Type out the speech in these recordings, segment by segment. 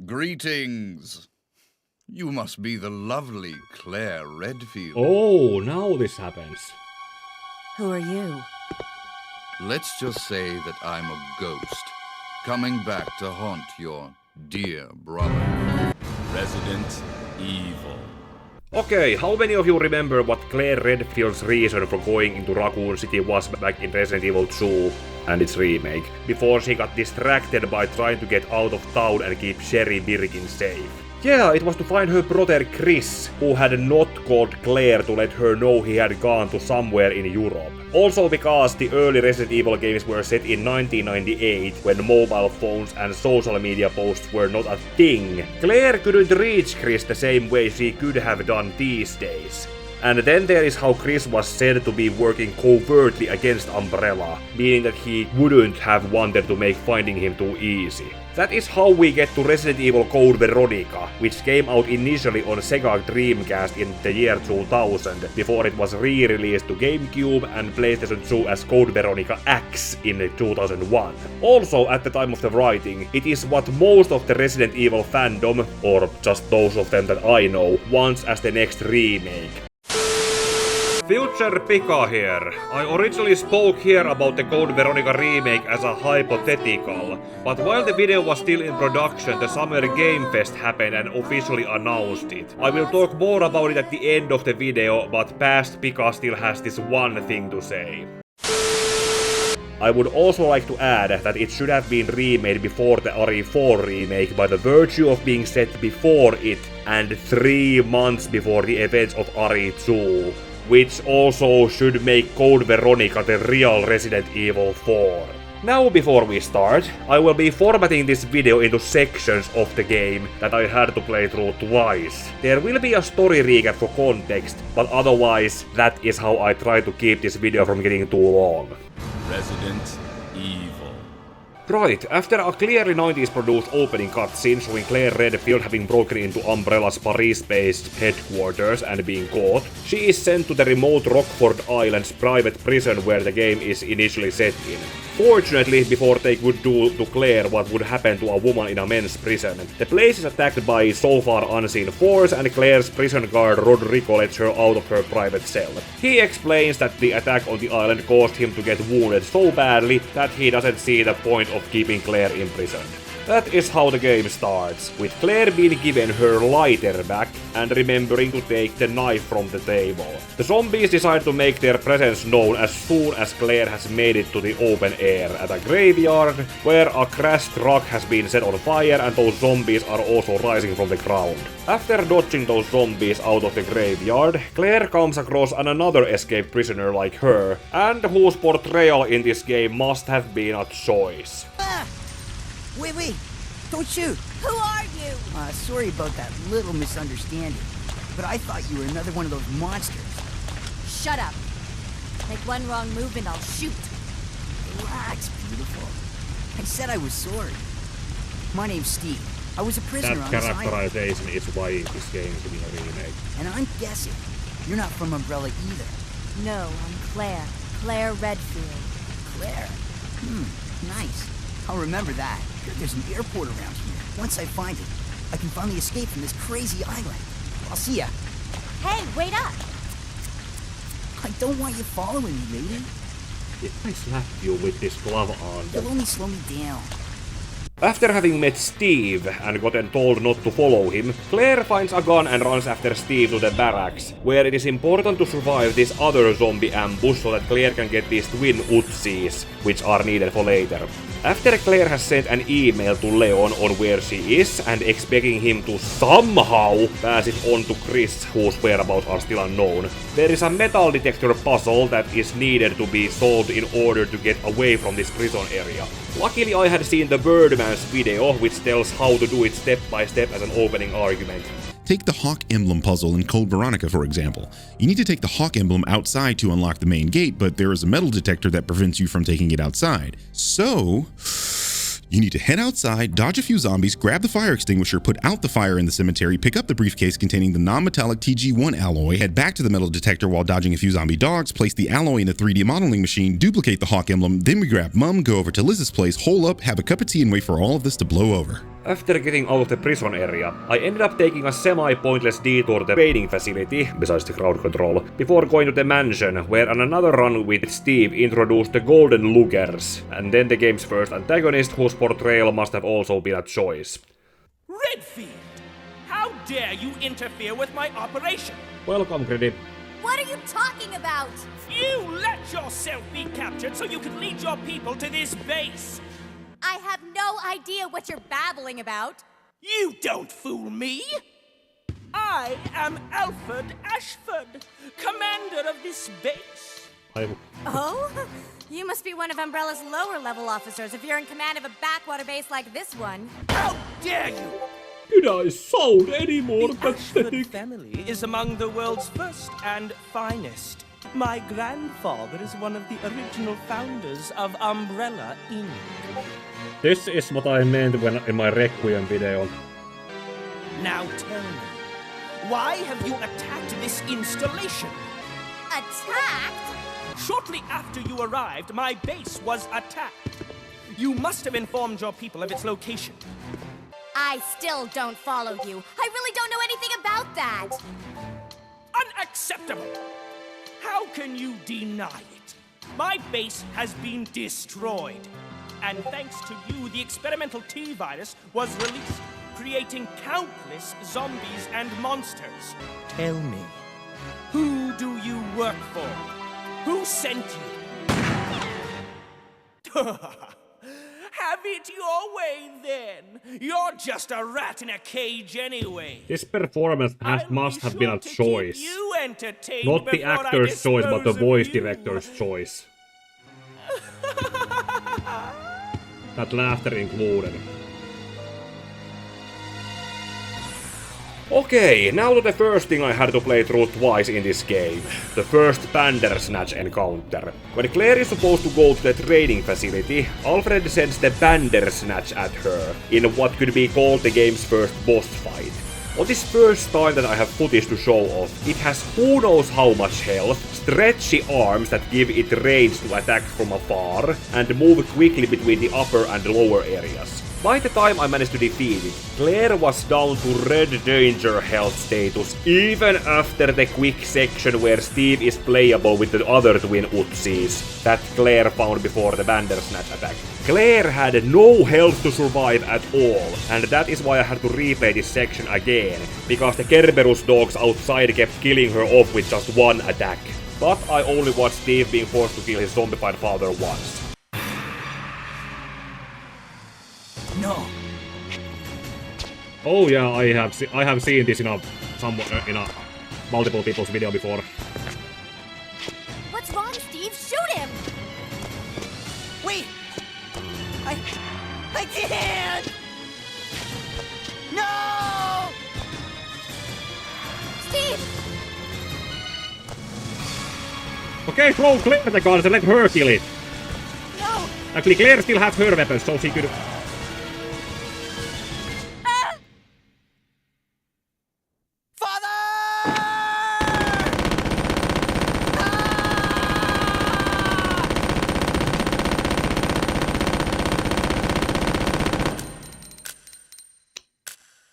Greetings. You must be the lovely Claire Redfield. Oh, now this happens. Who are you? Let's just say that I'm a ghost, coming back to haunt your dear brother. Resident Evil. Okay, how many of you remember what Claire Redfield's reason for going into Raccoon City was back in Resident Evil 2 and its remake, before she got distracted by trying to get out of town and keep Sherry Birkin safe? Yeah, it was to find her brother Chris, who had not called Claire to let her know he had gone to somewhere in Europe. Also because the early Resident Evil games were set in 1998, when mobile phones and social media posts were not a thing, Claire couldn't reach Chris the same way she could have done these days. And then there is how Chris was said to be working covertly against Umbrella, meaning that he wouldn't have wanted to make finding him too easy. That is how we get to Resident Evil Code Veronica, which came out initially on Sega Dreamcast in the year 2000, before it was re-released to GameCube and PlayStation 2 as Code Veronica X in 2001. Also, at the time of the writing, it is what most of the Resident Evil fandom, or just those of them that I know, wants as the next remake. Future Pika here. I originally spoke here about the Code Veronica remake as a hypothetical, but while the video was still in production, the Summer Game Fest happened and officially announced it. I will talk more about it at the end of the video, but past Pika still has this one thing to say. I would also like to add that it should have been remade before the RE4 remake by the virtue of being set before it and 3 months before the events of RE2. Which also should make Code Veronica the real Resident Evil 4. Now before we start, I will be formatting this video into sections of the game that I had to play through twice. There will be a story recap for context, but otherwise that is how I try to keep this video from getting too long. Resident Evil. Right, after a clearly 90s produced opening cutscene showing Claire Redfield having broken into Umbrella's Paris-based headquarters and being caught, she is sent to the remote Rockford Island's private prison where the game is initially set in. Fortunately, before they could do to Claire what would happen to a woman in a men's prison, the place is attacked by so far unseen force and Claire's prison guard Rodrigo lets her out of her private cell. He explains that the attack on the island caused him to get wounded so badly that he doesn't see the point of keeping Claire imprisoned. That is how the game starts, with Claire being given her lighter back and remembering to take the knife from the table. The zombies decide to make their presence known as soon as Claire has made it to the open air at a graveyard, where a crashed truck has been set on fire and those zombies are also rising from the ground. After dodging those zombies out of the graveyard, Claire comes across another escaped prisoner like her, and whose portrayal in this game must have been a choice. Wait, don't shoot! Who are you? Sorry about that little misunderstanding, but I thought you were another one of those monsters. Shut up. Make one wrong move and I'll shoot. Relax, beautiful. I said I was sorry. My name's Steve. I was a prisoner on this island. That characterization is why this game is being a remake. And I'm guessing you're not from Umbrella either. No, I'm Claire. Claire Redfield. Claire? Nice. I'll remember that. There's an airport around here. Once I find it, I can finally escape from this crazy island. I'll see ya. Hey, wait up! I don't want you following me, lady. If I slap you with this glove on, You'll only slow me down. After having met Steve and gotten told not to follow him, Claire finds a gun and runs after Steve to the barracks, where it is important to survive this other zombie ambush so that Claire can get these twin Uzis, which are needed for later. After Claire has sent an email to Leon on where she is and expecting him to somehow pass it on to Chris, whose whereabouts are still unknown, there is a metal detector puzzle that is needed to be solved in order to get away from this prison area. Luckily I had seen the Birdman's video, which tells how to do it step by step as an opening argument. Take the Hawk emblem puzzle in Code Veronica, for example. You need to take the Hawk emblem outside to unlock the main gate, but there is a metal detector that prevents you from taking it outside. So, you need to head outside, dodge a few zombies, grab the fire extinguisher, put out the fire in the cemetery, pick up the briefcase containing the non-metallic TG1 alloy, head back to the metal detector while dodging a few zombie dogs, place the alloy in the 3D modeling machine, duplicate the Hawk emblem, then we grab Mum, go over to Liz's place, hole up, have a cup of tea, and wait for all of this to blow over. After getting out of the prison area, I ended up taking a semi-pointless detour to the training facility, besides the crowd control, before going to the mansion, where on another run with Steve introduced the Golden Lookers, and then the game's first antagonist, whose portrayal must have also been a choice. Redfield! How dare you interfere with my operation? Welcome, Griddy. What are you talking about? You let yourself be captured so you can lead your people to this base! I have no idea what you're babbling about. You don't fool me! I am Alfred Ashford, commander of this base. Oh? You must be one of Umbrella's lower-level officers if you're in command of a backwater base like this one. How dare you! Could I sound any more The Ashford family is among the world's first and finest. My grandfather is one of the original founders of Umbrella Inc. This is what I meant when in my Requiem video. Now tell me, why have you attacked this installation? Attacked? Shortly after you arrived, my base was attacked. You must have informed your people of its location. I still don't follow you. I really don't know anything about that. Unacceptable! How can you deny it? My base has been destroyed. And thanks to you, the experimental T-virus was released, creating countless zombies and monsters. Tell me, who do you work for? Who sent you? Have it your way, then. You're just a rat in a cage anyway. This performance must have been a choice. You entertained Not the actor's choice, but the voice director's choice. That laughter included. Okay, now to the first thing I had to play through twice in this game. The first Bandersnatch encounter. When Claire is supposed to go to the training facility, Alfred sends the Bandersnatch at her, in what could be called the game's first boss fight. On this first time that I have footage to show off, it has who knows how much health, stretchy arms that give it range to attack from afar, and move quickly between the upper and lower areas. By the time I managed to defeat it, Claire was down to red danger health status, even after the quick section where Steve is playable with the other twin Utsis that Claire found before the Bandersnatch attack. Claire had no health to survive at all, and that is why I had to replay this section again, because the Kerberus dogs outside kept killing her off with just one attack. But I only watched Steve being forced to kill his zombified father once. No. Oh yeah, I have seen this in a multiple people's video before. What's wrong, Steve? Shoot him! Wait! I can't! No! Steve! Okay, throw Claire the guns and let her kill it. No! Actually, Claire still has her weapons, so she could...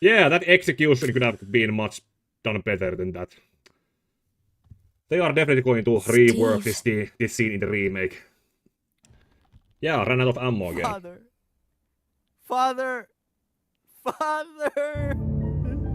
Yeah, that execution could have been much done better than that. They are definitely going to rework this scene in the remake. Yeah, ran out of ammo again. Father!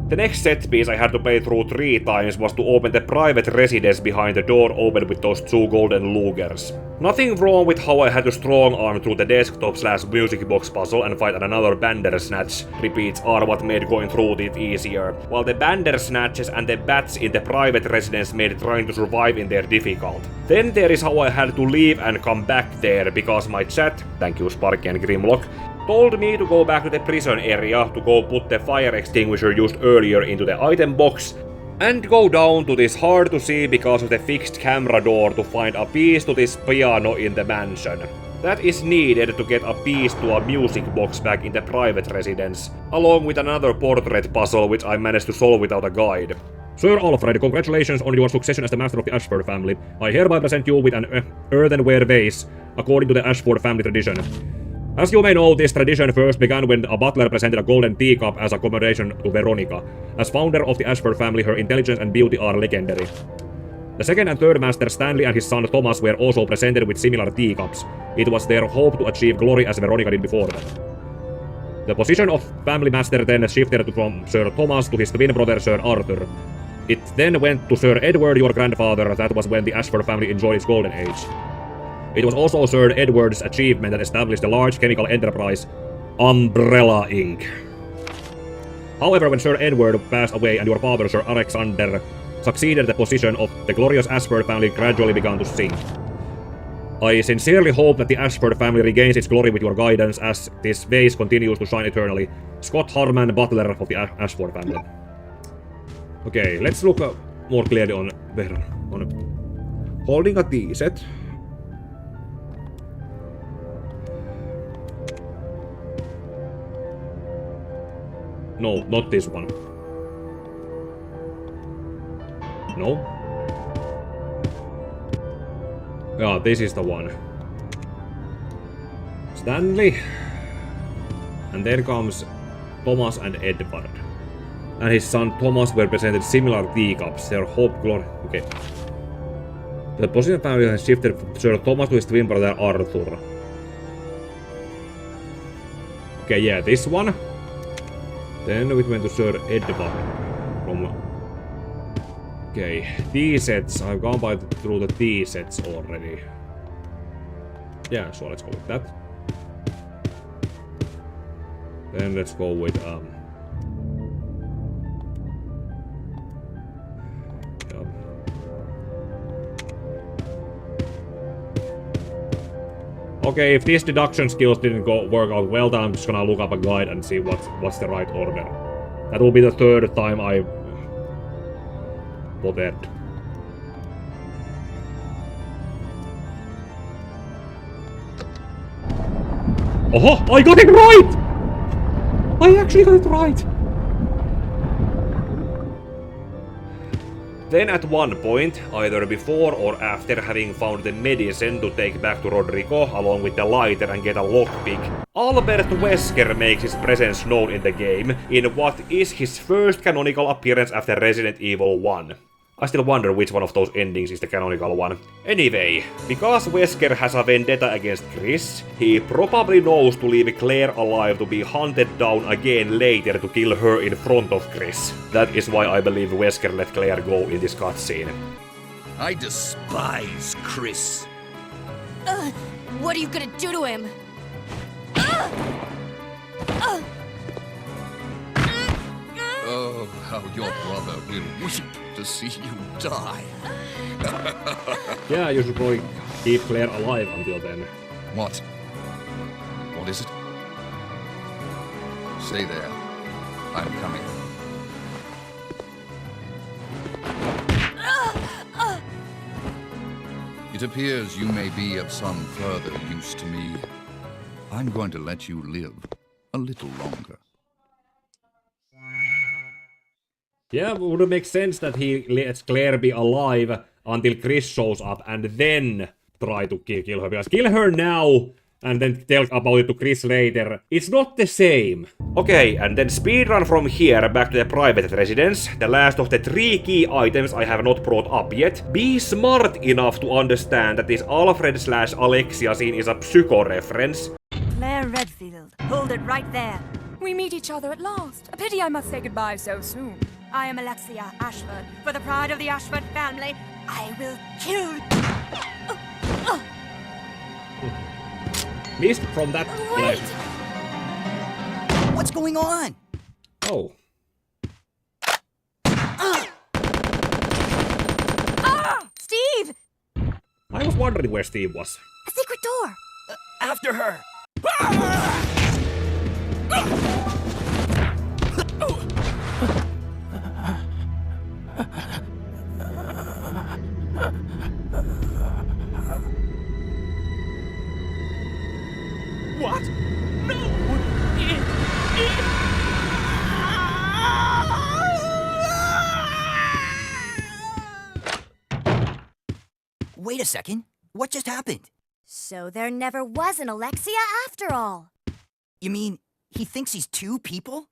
The next set piece I had to play through 3 times was to open the private residence behind the door open with those 2 golden Lugers. Nothing wrong with how I had to strong arm through the desktop/music box puzzle and fight another Bandersnatch. Repeats are what made going through it easier, while the Bandersnatches and the bats in the private residence made trying to survive in there difficult. Then there is how I had to leave and come back there because my chat, thank you Sparky and Grimlock, told me to go back to the prison area to go put the fire extinguisher used earlier into the item box, and go down to this hard to see because of the fixed camera door to find a piece to this piano in the mansion. That is needed to get a piece to a music box back in the private residence, along with another portrait puzzle which I managed to solve without a guide. Sir Alfred, congratulations on your succession as the master of the Ashford family. I hereby present you with an earthenware vase, according to the Ashford family tradition. As you may know, this tradition first began when a butler presented a golden teacup as a commendation to Veronica. As founder of the Ashford family, her intelligence and beauty are legendary. The second and third master Stanley and his son Thomas were also presented with similar teacups. It was their hope to achieve glory as Veronica did before them. The position of family master then shifted from Sir Thomas to his twin brother Sir Arthur. It then went to Sir Edward, your grandfather. That was when the Ashford family enjoyed its golden age. It was also Sir Edward's achievement that established the large chemical enterprise Umbrella Inc. However, when Sir Edward passed away and your father Sir Alexander succeeded the position of the glorious Ashford family gradually began to sink. I sincerely hope that the Ashford family regains its glory with your guidance as this vase continues to shine eternally. Scott Harman, butler of the Ashford family. Okay, let's look more clearly on holding a tea set. No, not this one. No. Yeah, this is the one. Stanley. And then comes Thomas and Edward. And his son Thomas were presented similar teacups. Their hope, glory. Okay. The position family has shifted from Sir Thomas to his twin brother Arthur. Okay, yeah, this one. Then we went to Sir Edward. From... Okay, tea sets. I've gone through the tea sets already. Yeah, so let's go with that. Then let's go with Okay, if these deduction skills didn't work out well, then I'm just gonna look up a guide and see what's the right order. That will be the third time I bothered. Oh, I got it right! I actually got it right! Then at one point, either before or after having found the medicine to take back to Rodrigo along with the lighter and get a lockpick, Albert Wesker makes his presence known in the game in what is his first canonical appearance after Resident Evil 1. I still wonder which one of those endings is the canonical one. Anyway, because Wesker has a vendetta against Chris, he probably knows to leave Claire alive to be hunted down again later to kill her in front of Chris. That is why I believe Wesker let Claire go in this cutscene. I despise Chris. What are you gonna do to him? Oh, how your brother will weep to see you die. Yeah, you should probably keep Claire alive until then. What? What is it? Stay there. I'm coming. It appears you may be of some further use to me. I'm going to let you live a little longer. Yeah, would it make sense that he lets Claire be alive until Chris shows up and then try to kill her? Because kill her now and then tell about it to Chris later. It's not the same. Okay, and then speedrun from here back to the private residence. The last of the 3 key items I have not brought up yet. Be smart enough to understand that this Alfred/Alexia scene is a psycho reference. Claire Redfield, hold it right there. We meet each other at last. A pity I must say goodbye so soon. I am Alexia Ashford. For the pride of the Ashford family, I will kill. Missed from that Wait! left. What's going on? Oh. Steve! I was wondering where Steve was. A secret door! After her! What? No! Wait a second. What just happened? So there never was an Alexia after all. You mean he thinks he's two people?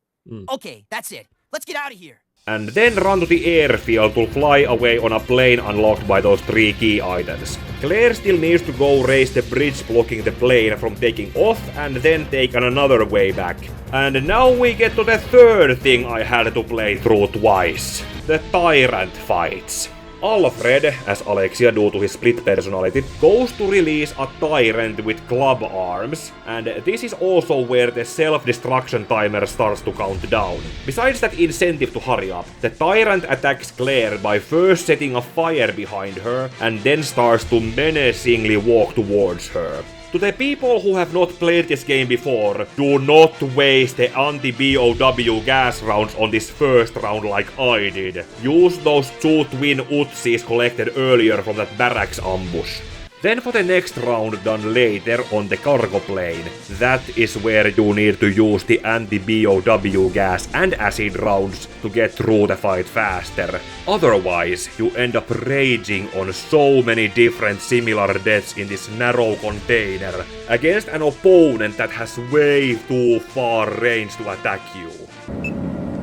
Okay, that's it. Let's get out of here. And then run to the airfield to fly away on a plane unlocked by those 3 key items. Claire still needs to go raise the bridge blocking the plane from taking off and then take another way back. And now we get to the third thing I had to play through twice. The Tyrant fights. Alfred, as Alexia due to his split personality, goes to release a Tyrant with club arms, and this is also where the self-destruction timer starts to count down. Besides that incentive to hurry up, the Tyrant attacks Claire by first setting a fire behind her, and then starts to menacingly walk towards her. To the people who have not played this game before, do not waste the anti-BOW gas rounds on this first round like I did. Use those 2 twin Uzis collected earlier from that barracks ambush. Then for the next round done later on the cargo plane, that is where you need to use the anti-BOW gas and acid rounds to get through the fight faster. Otherwise, you end up raging on so many different similar deaths in this narrow container against an opponent that has way too far range to attack you.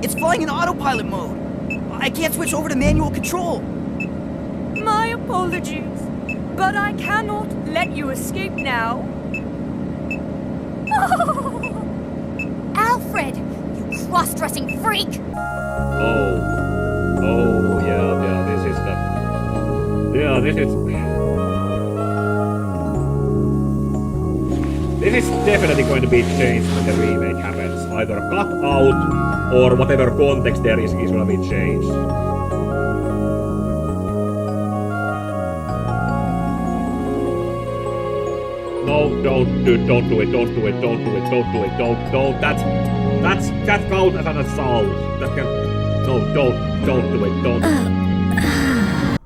It's flying in autopilot mode. I can't switch over to manual control. My apologies, but I cannot let you escape now. Alfred, you cross-dressing freak! This is definitely going to be changed when the remake happens. Either cut out, or whatever context there is gonna be changed. No, don't do it, that count as an assault. Don't do it.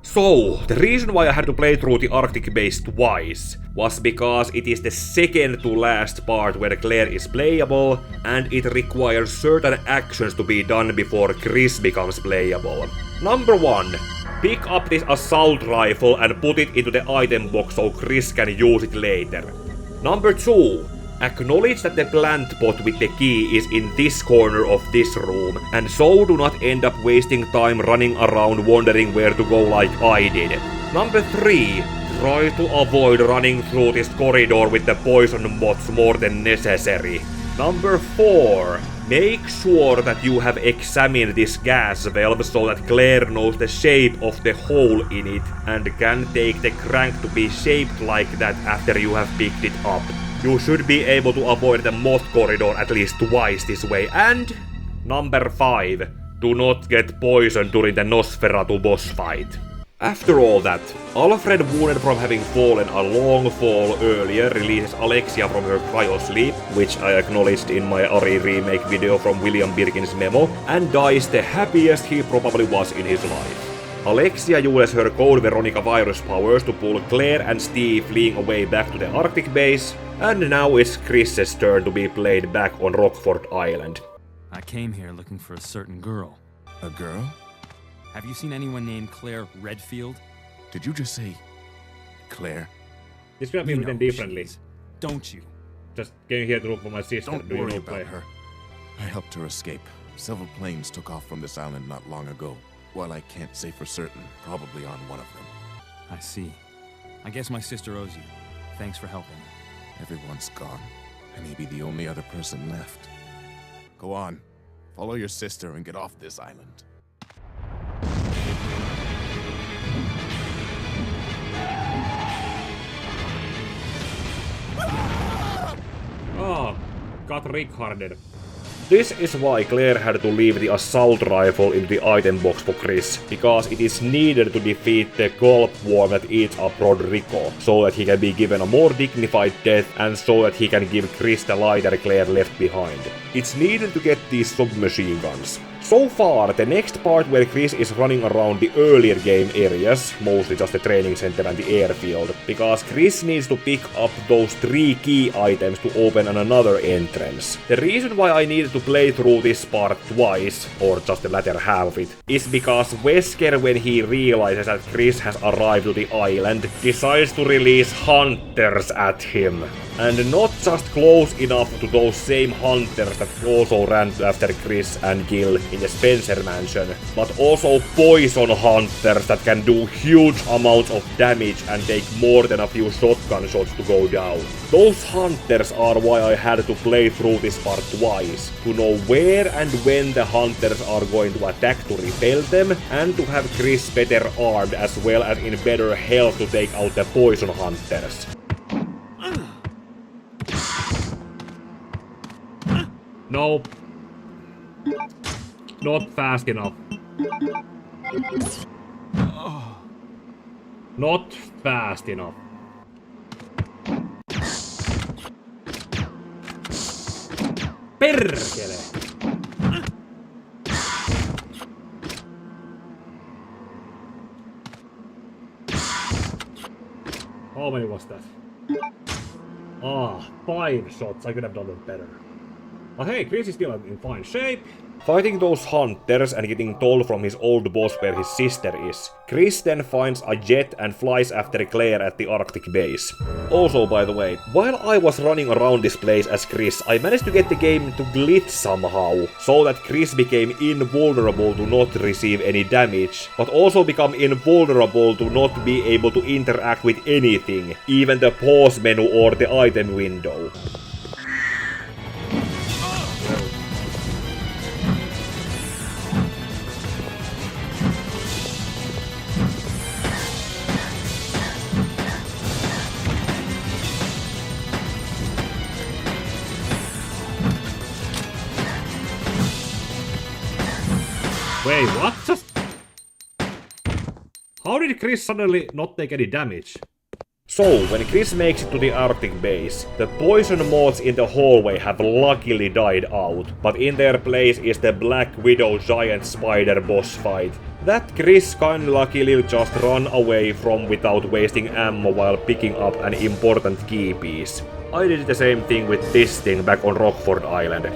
So, the reason why I had to play through the Arctic base twice was because it is the second to last part where Claire is playable, and it requires certain actions to be done before Chris becomes playable. Number 1. Pick up this assault rifle and put it into the item box so Chris can use it later. Number 2. Acknowledge that the plant pot with the key is in this corner of this room, and so do not end up wasting time running around wondering where to go like I did. Number 3. Try to avoid running through this corridor with the poison moths more than necessary. Number 4. Make sure that you have examined this gas valve so that Claire knows the shape of the hole in it and can take the crank to be shaped like that after you have picked it up. You should be able to avoid the moth corridor at least twice this way. And number 5. Do not get poisoned during the Nosferatu boss fight. After all that, Alfred, wounded from having fallen a long fall earlier, releases Alexia from her cryo-sleep, which I acknowledged in my RE Remake video from William Birkin's memo, and dies the happiest he probably was in his life. Alexia uses her code Veronica virus powers to pull Claire and Steve fleeing away back to the Arctic base, and now it's Chris's turn to be played back on Rockford Island. I came here looking for a certain girl. A girl? Have you seen anyone named Claire Redfield? Did you just say Claire? This could have been written differently. Don't you? Just came here to look for my sister. Don't Do you worry know about Claire? her. I helped her escape. Several planes took off from this island not long ago. While I can't say for certain, probably on one of them. I see. I guess my sister owes you. Thanks for helping. Everyone's gone. I may be the only other person left. Go on. Follow your sister and get off this island. Oh, got Richarded. This is why Claire had to leave the assault rifle in the item box for Chris, because it is needed to defeat the gulp worm that eats up Rodrigo, so that he can be given a more dignified death and so that he can give Chris the lighter Claire left behind. It's needed to get these submachine guns, So far, the next part where Chris is running around the earlier game areas, mostly just the training center and the airfield, because Chris needs to pick up those 3 key items to open another entrance. The reason why I needed to play through this part twice, or just the latter half of it, is because Wesker, when he realizes that Chris has arrived to the island, decides to release hunters at him. And not just close enough to those same hunters that also ran after Chris and Gil in the Spencer mansion, but also poison hunters that can do huge amounts of damage and take more than a few shotgun shots to go down. Those hunters are why I had to play through this part twice, to know where and when the hunters are going to attack to repel them, and to have Chris better armed as well as in better health to take out the poison hunters. Nope. Not fast enough. Not fast enough. Perkele! How many was that? 5 shots. I could have done it better. But hey, Chris is still in fine shape. Fighting those hunters and getting told from his old boss where his sister is, Chris then finds a jet and flies after Claire at the Arctic base. Also, by the way, while I was running around this place as Chris, I managed to get the game to glitch somehow, so that Chris became invulnerable to not receive any damage, but also become invulnerable to not be able to interact with anything, even the pause menu or the item window. Wait, what? How did Chris suddenly not take any damage? So, when Chris makes it to the Arctic base, the poison moths in the hallway have luckily died out, but in their place is the Black Widow giant spider boss fight that Chris kinda luckily just run away from without wasting ammo while picking up an important key piece. I did the same thing with this thing back on Rockford Island.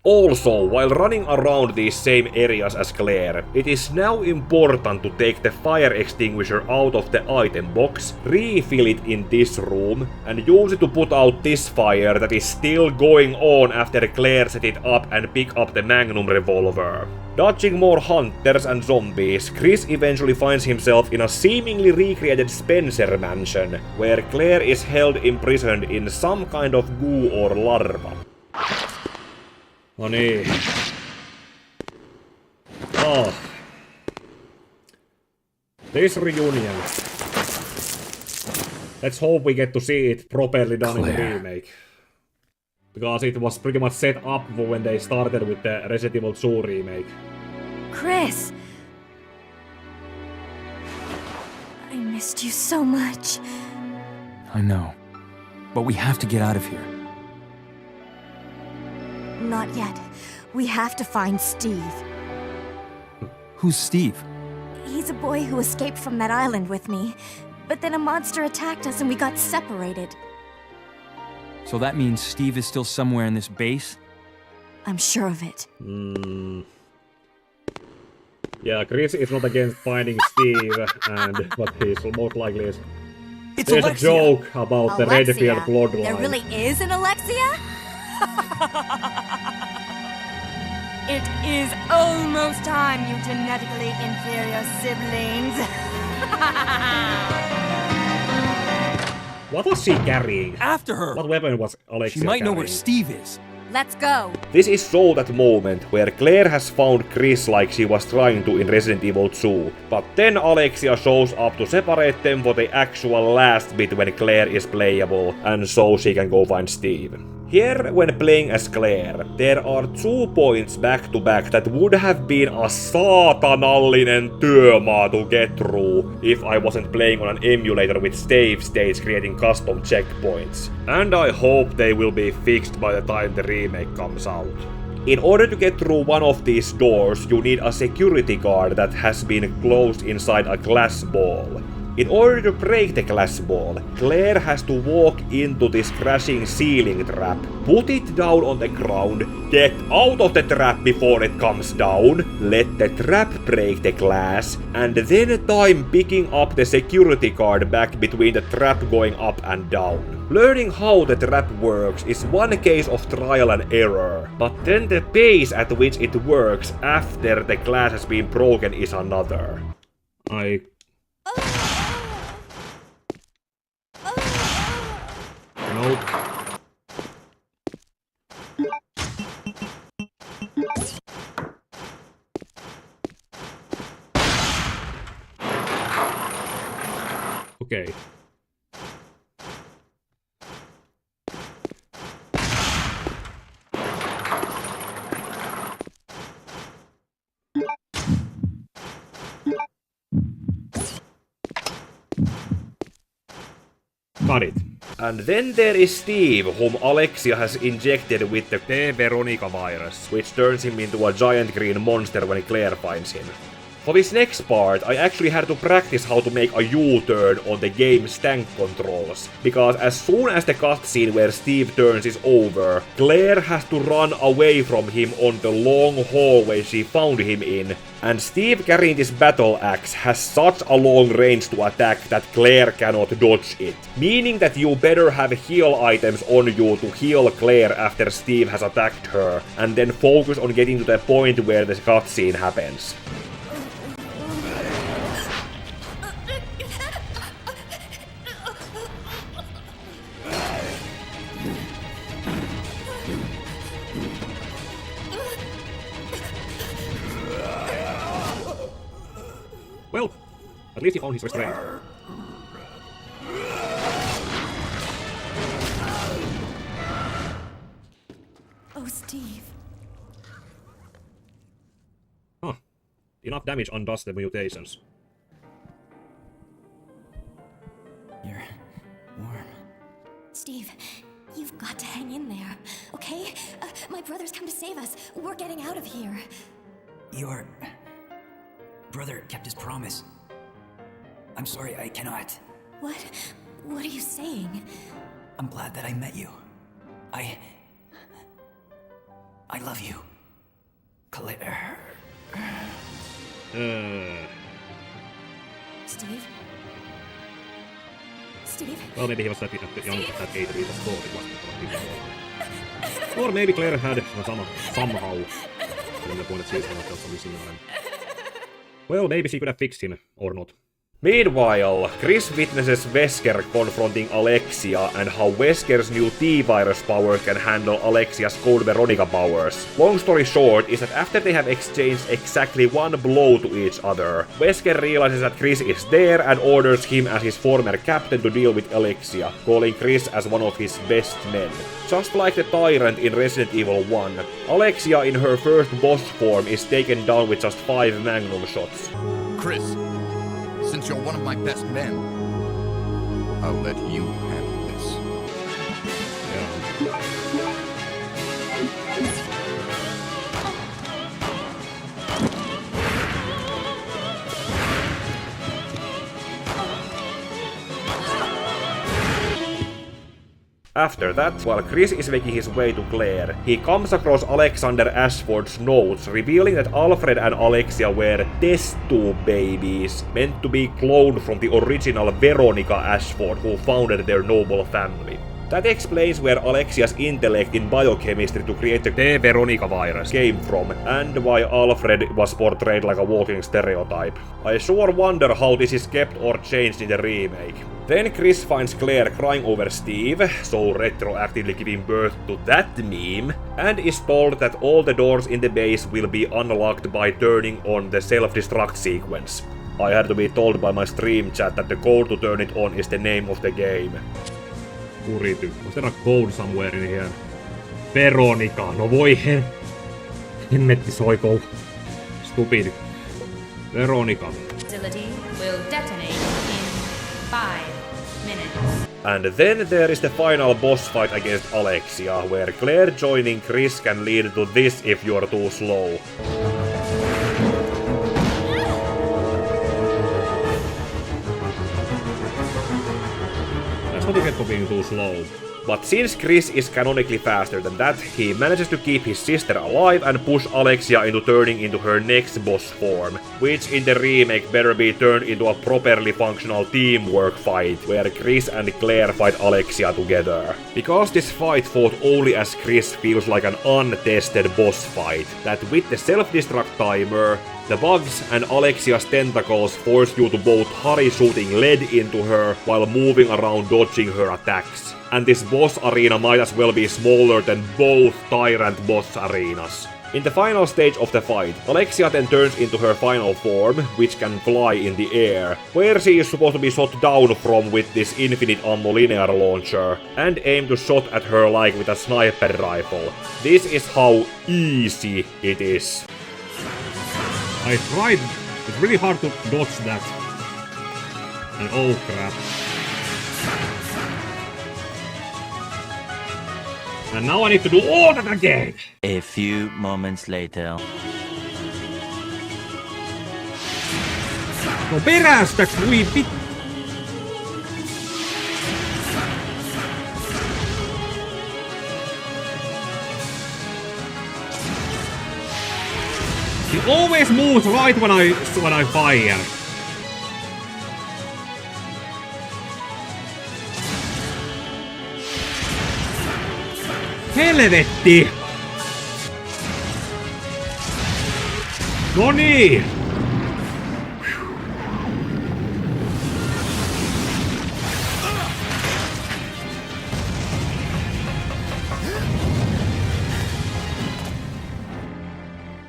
Also, while running around these same areas as Claire, it is now important to take the fire extinguisher out of the item box, refill it in this room, and use it to put out this fire that is still going on after Claire set it up and pick up the Magnum revolver. Dodging more hunters and zombies, Chris eventually finds himself in a seemingly recreated Spencer mansion, where Claire is held imprisoned in some kind of goo or larva. No niin. Oh. This reunion. Let's hope we get to see it properly done in the remake. Because it was pretty much set up for when they started with the Resident Evil 2 remake. Chris! I missed you so much. I know. But we have to get out of here. Not yet. We have to find Steve. Who's Steve? He's a boy who escaped from that island with me. But then a monster attacked us and we got separated. So that means Steve is still somewhere in this base? I'm sure of it. Yeah, Chris is not against finding Steve, but he's most likely is. It's There's Alexia. a joke about the Redfield bloodline. There really is an Alexia? It is almost time, you genetically inferior siblings. What was she carrying? After her! What weapon was Alexia She might know where carrying? Steve is. Let's go. This is so that moment where Claire has found Chris like she was trying to in Resident Evil 2, but then Alexia shows up to separate them for the actual last bit when Claire is playable, and so she can go find Steve. Here, when playing as Claire, there are 2 points back to back that would have been a saatanallinen työmaa to get through if I wasn't playing on an emulator with save states creating custom checkpoints. And I hope they will be fixed by the time the remake comes out. In order to get through one of these doors, you need a security guard that has been closed inside a glass ball. In order to break the glass ball, Claire has to walk into this crashing ceiling trap, put it down on the ground, get out of the trap before it comes down, let the trap break the glass, and then time picking up the security guard back between the trap going up and down. Learning how the trap works is one case of trial and error, but then the pace at which it works after the glass has been broken is another. Nope. Okay. Got it. And then there is Steve, whom Alexia has injected with the Veronica virus, which turns him into a giant green monster when Claire finds him. For this next part, I actually had to practice how to make a U-turn on the game's tank controls, because as soon as the cutscene where Steve turns is over, Claire has to run away from him on the long hallway she found him in, and Steve carrying this battle axe has such a long range to attack that Claire cannot dodge it, meaning that you better have heal items on you to heal Claire after Steve has attacked her, and then focus on getting to the point where the cutscene happens. Well, at least he found his restraint. Oh, Steve. Huh. Enough damage undoes the mutations. You're warm. Steve, you've got to hang in there, okay? My brother's come to save us. We're getting out of here. Your brother kept his promise. I'm sorry, I cannot. What? What are you saying? I'm glad that I met you. I love you, Claire. Steve? Steve? Well, maybe he was that young at that age that he was told it wasn't. Or maybe Claire had somehow from the point that she's gonna tell something similar. Well, maybe she could have fixed him, or not. Meanwhile, Chris witnesses Wesker confronting Alexia and how Wesker's new T-virus power can handle Alexia's Code Veronica powers. Long story short is that after they have exchanged exactly one blow to each other, Wesker realizes that Chris is there and orders him as his former captain to deal with Alexia, calling Chris as one of his best men. Just like the Tyrant in Resident Evil 1, Alexia in her first boss form is taken down with just 5 magnum shots. Chris, since you're one of my best men, I'll let you handle this. After that, while Chris is making his way to Claire, he comes across Alexander Ashford's notes revealing that Alfred and Alexia were test tube babies, meant to be cloned from the original Veronica Ashford who founded their noble family. That explains where Alexia's intellect in biochemistry to create the Veronica virus came from, and why Alfred was portrayed like a walking stereotype. I sure wonder how this is kept or changed in the remake. Then Chris finds Claire crying over Steve, so retroactively giving birth to that meme, and is told that all the doors in the base will be unlocked by turning on the self-destruct sequence. I had to be told by my stream chat that the code to turn it on is the name of the game. Kurity. Was there a code somewhere in here? Veronica. No voi hemmetti soikou. Stupid. Veronica. Facility will detonate in 5 minutes. And then there is the final boss fight against Alexia, where Claire joining Chris can lead to this if you're too slow. That's what you get for being too slow. But since Chris is canonically faster than that, he manages to keep his sister alive and push Alexia into turning into her next boss form, which in the remake better be turned into a properly functional teamwork fight, where Chris and Claire fight Alexia together. Because this fight fought only as Chris feels like an untested boss fight, that with the self-destruct timer, the bugs and Alexia's tentacles force you to both hurry shooting lead into her while moving around dodging her attacks. And this boss arena might as well be smaller than both Tyrant boss arenas. In the final stage of the fight, Alexia then turns into her final form, which can fly in the air, where she is supposed to be shot down from with this infinite ammo linear launcher, and aim to shot at her like with a sniper rifle. This is how easy it is. I tried. It's really hard to dodge that. And oh crap. And now I need to do all that again! A few moments later. No perästäks voi vit... He always moves right when I fire. Helvetti! No niin!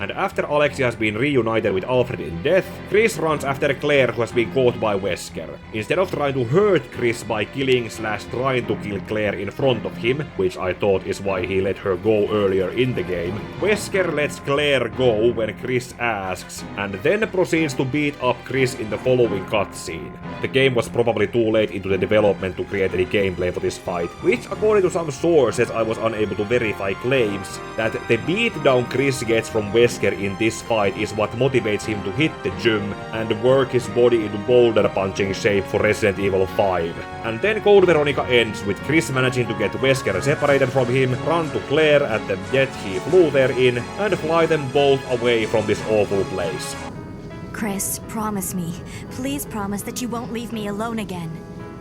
And after Alexia has been reunited with Alfred in death, Chris runs after Claire, who has been caught by Wesker. Instead of trying to hurt Chris by killing/trying to kill Claire in front of him, which I thought is why he let her go earlier in the game, Wesker lets Claire go when Chris asks, and then proceeds to beat up Chris in the following cutscene. The game was probably too late into the development to create any gameplay for this fight, which according to some sources I was unable to verify, claims that the beatdown Chris gets from Wesker in this fight is what motivates him to hit the gym and work his body into boulder punching shape for Resident Evil 5. And then Code Veronica ends with Chris managing to get Wesker separated from him, run to Claire at the jet he flew there in, and fly them both away from this awful place. Chris, promise me. Please promise that you won't leave me alone again.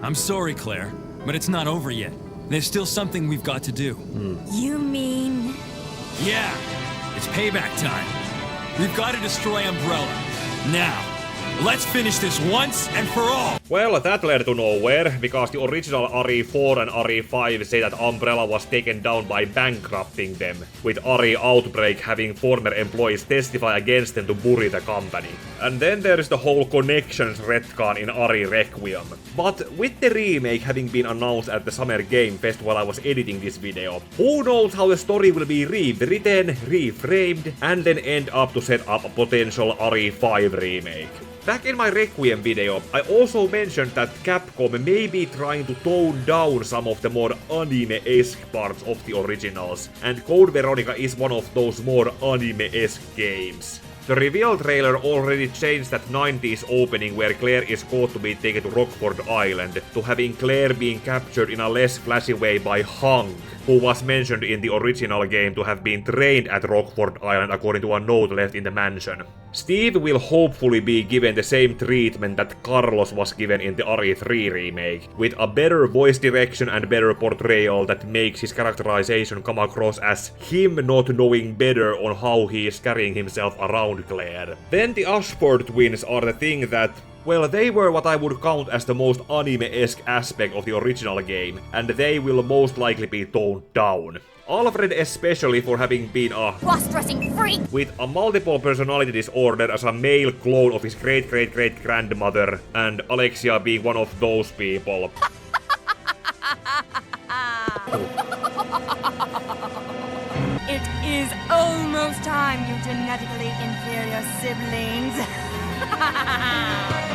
I'm sorry, Claire, but it's not over yet. There's still something we've got to do. You mean... Yeah, it's payback time. We've got to destroy Umbrella. Now, let's finish this once and for all! Well, that led to nowhere, because the original RE4 and RE5 say that Umbrella was taken down by bankrupting them, with RE Outbreak having former employees testify against them to bury the company. And then there is the whole connections retcon in RE Requiem. But with the remake having been announced at the Summer Game Fest while I was editing this video, who knows how the story will be rewritten, reframed, and then end up to set up a potential RE5 remake. Back in my Requiem video, I also mentioned that Capcom may be trying to tone down some of the more anime-esque parts of the originals, and Code Veronica is one of those more anime-esque games. The reveal trailer already changed that 90s opening where Claire is caught to be taken to Rockford Island, to having Claire being captured in a less flashy way by Hank, who was mentioned in the original game to have been trained at Rockford Island according to a note left in the mansion. Steve will hopefully be given the same treatment that Carlos was given in the RE3 remake, with a better voice direction and better portrayal that makes his characterization come across as him not knowing better on how he is carrying himself around Claire. Then the Ashford twins are the thing that, well, they were what I would count as the most anime-esque aspect of the original game, and they will most likely be toned down. Alfred especially for having been a cross-dressing freak with a multiple personality disorder as a male clone of his great-great-great-grandmother, and Alexia being one of those people. It is almost time, you genetically inferior siblings.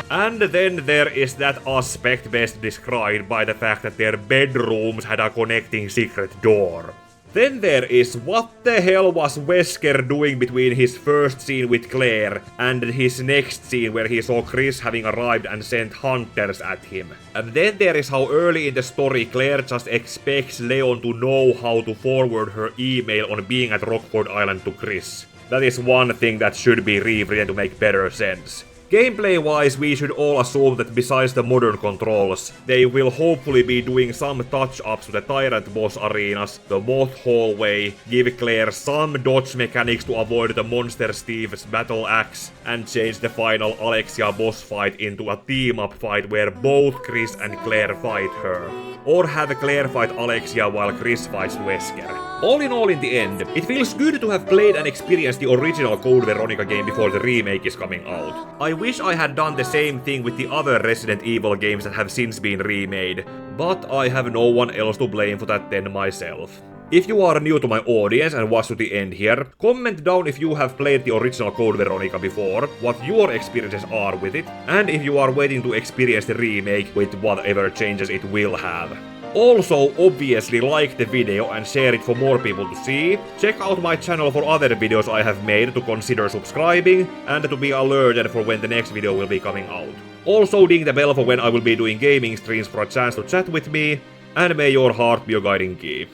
And then there is that aspect best described by the fact that their bedrooms had a connecting secret door. Then there is what the hell was Wesker doing between his first scene with Claire and his next scene where he saw Chris having arrived and sent hunters at him. And then there is how early in the story Claire just expects Leon to know how to forward her email on being at Rockford Island to Chris. That is one thing that should be rewritten to make better sense. Gameplay-wise, we should all assume that besides the modern controls, they will hopefully be doing some touch-ups to the Tyrant boss arenas, the Moth hallway, give Claire some dodge mechanics to avoid the Monster Steve's battle axe, and change the final Alexia boss fight into a team-up fight where both Chris and Claire fight her. Or have Claire fight Alexia while Chris fights Wesker. All in all, in the end, it feels good to have played and experienced the original Code Veronica game before the remake is coming out. I wish I had done the same thing with the other Resident Evil games that have since been remade, but I have no one else to blame for that than myself. If you are new to my audience and watch to the end here, comment down if you have played the original Code Veronica before, what your experiences are with it, and if you are waiting to experience the remake with whatever changes it will have. Also, obviously like the video and share it for more people to see. Check out my channel for other videos I have made to consider subscribing, and to be alerted for when the next video will be coming out. Also ding the bell for when I will be doing gaming streams for a chance to chat with me, and may your heart be your guiding key.